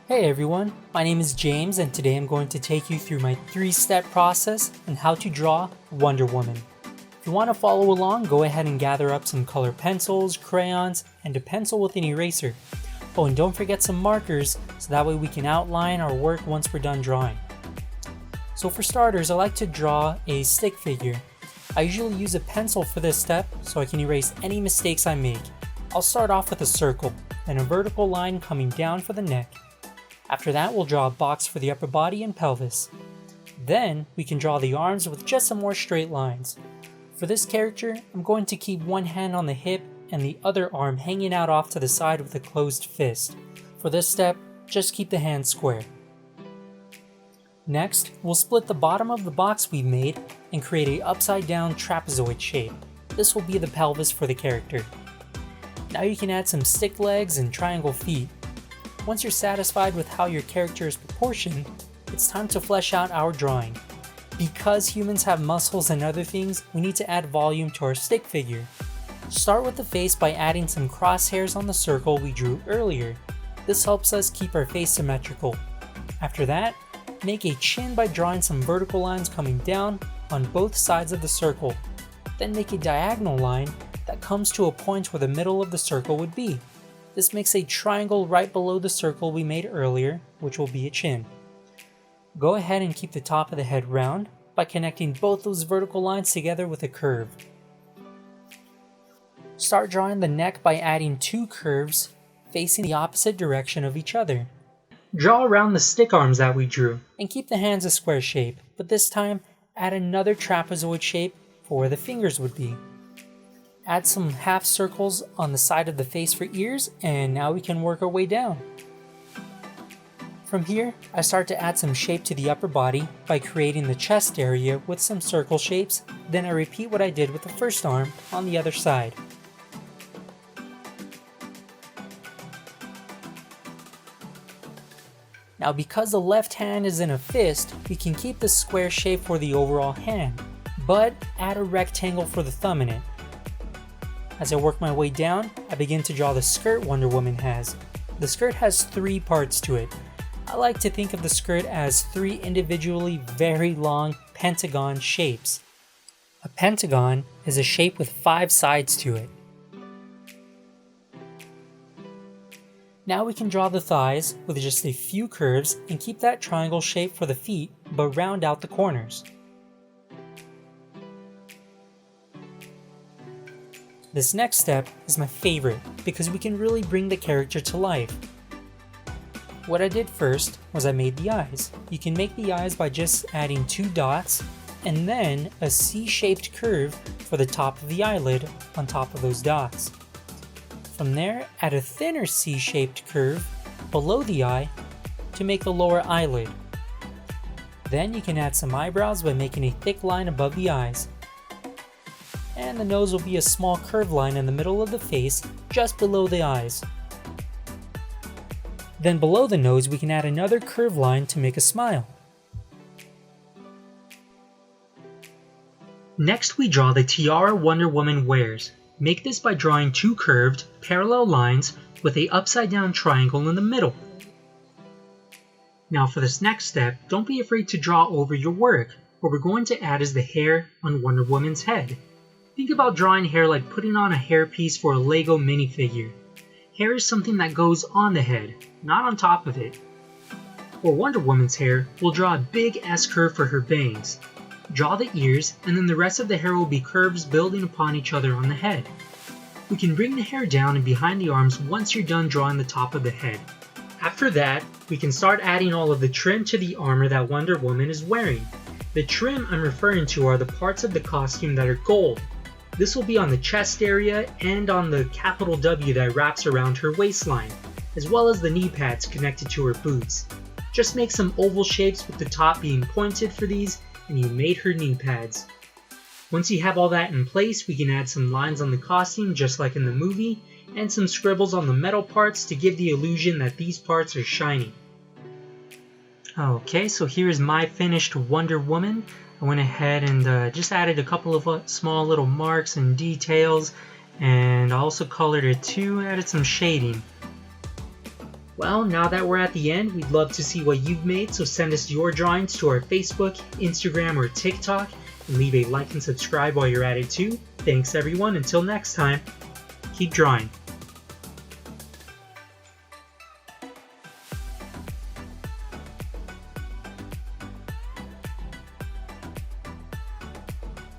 Hey everyone, my name is James and today I'm going to take you through my 3-step process on how to draw Wonder Woman. If you want to follow along, go ahead and gather up some colored pencils, crayons, and a pencil with an eraser. Oh, and don't forget some markers so that way we can outline our work once we're done drawing. So for starters, I like to draw a stick figure. I usually use a pencil for this step so I can erase any mistakes I make. I'll start off with a circle, then a vertical line coming down for the neck. After that, we'll draw a box for the upper body and pelvis. Then, we can draw the arms with just some more straight lines. For this character, I'm going to keep one hand on the hip and the other arm hanging out off to the side with a closed fist. For this step, just keep the hand square. Next, we'll split the bottom of the box we've made and create an upside down trapezoid shape. This will be the pelvis for the character. Now you can add some stick legs and triangle feet. Once you're satisfied with how your character is proportioned, it's time to flesh out our drawing. Because humans have muscles and other things, we need to add volume to our stick figure. Start with the face by adding some crosshairs on the circle we drew earlier. This helps us keep our face symmetrical. After that, make a chin by drawing some vertical lines coming down on both sides of the circle. Then make a diagonal line that comes to a point where the middle of the circle would be. This makes a triangle right below the circle we made earlier, which will be a chin. Go ahead and keep the top of the head round by connecting both those vertical lines together with a curve. Start drawing the neck by adding 2 curves facing the opposite direction of each other. Draw around the stick arms that we drew, and keep the hands a square shape, but this time add another trapezoid shape for where the fingers would be. Add some half circles on the side of the face for ears, and now we can work our way down. From here, I start to add some shape to the upper body by creating the chest area with some circle shapes, then I repeat what I did with the first arm on the other side. Now because the left hand is in a fist, we can keep the square shape for the overall hand, but add a rectangle for the thumb in it. As I work my way down, I begin to draw the skirt Wonder Woman has. The skirt has 3 parts to it. I like to think of the skirt as 3 individually very long pentagon shapes. A pentagon is a shape with 5 sides to it. Now we can draw the thighs with just a few curves and keep that triangle shape for the feet, but round out the corners. This next step is my favorite because we can really bring the character to life. What I did first was I made the eyes. You can make the eyes by just adding 2 dots and then a C-shaped curve for the top of the eyelid on top of those dots. From there, add a thinner C-shaped curve below the eye to make the lower eyelid. Then you can add some eyebrows by making a thick line above the eyes. And the nose will be a small curved line in the middle of the face, just below the eyes. Then below the nose, we can add another curved line to make a smile. Next, we draw the tiara Wonder Woman wears. Make this by drawing 2 curved, parallel lines with an upside down triangle in the middle. Now for this next step, don't be afraid to draw over your work. What we're going to add is the hair on Wonder Woman's head. Think about drawing hair like putting on a hairpiece for a Lego minifigure. Hair is something that goes on the head, not on top of it. For Wonder Woman's hair, we'll draw a big S curve for her bangs. Draw the ears, and then the rest of the hair will be curves building upon each other on the head. We can bring the hair down and behind the arms once you're done drawing the top of the head. After that, we can start adding all of the trim to the armor that Wonder Woman is wearing. The trim I'm referring to are the parts of the costume that are gold. This will be on the chest area and on the capital W that wraps around her waistline, as well as the knee pads connected to her boots. Just make some oval shapes with the top being pointed for these, and you made her knee pads. Once you have all that in place, we can add some lines on the costume just like in the movie, and some scribbles on the metal parts to give the illusion that these parts are shiny. Okay, so here's my finished Wonder Woman. I went ahead and just added a couple of small little marks and details, and I also colored it too, added some shading. Well, now that we're at the end, we'd love to see what you've made, so send us your drawings to our Facebook, Instagram, or TikTok, and leave a like and subscribe while you're at it too. Thanks everyone, until next time, keep drawing.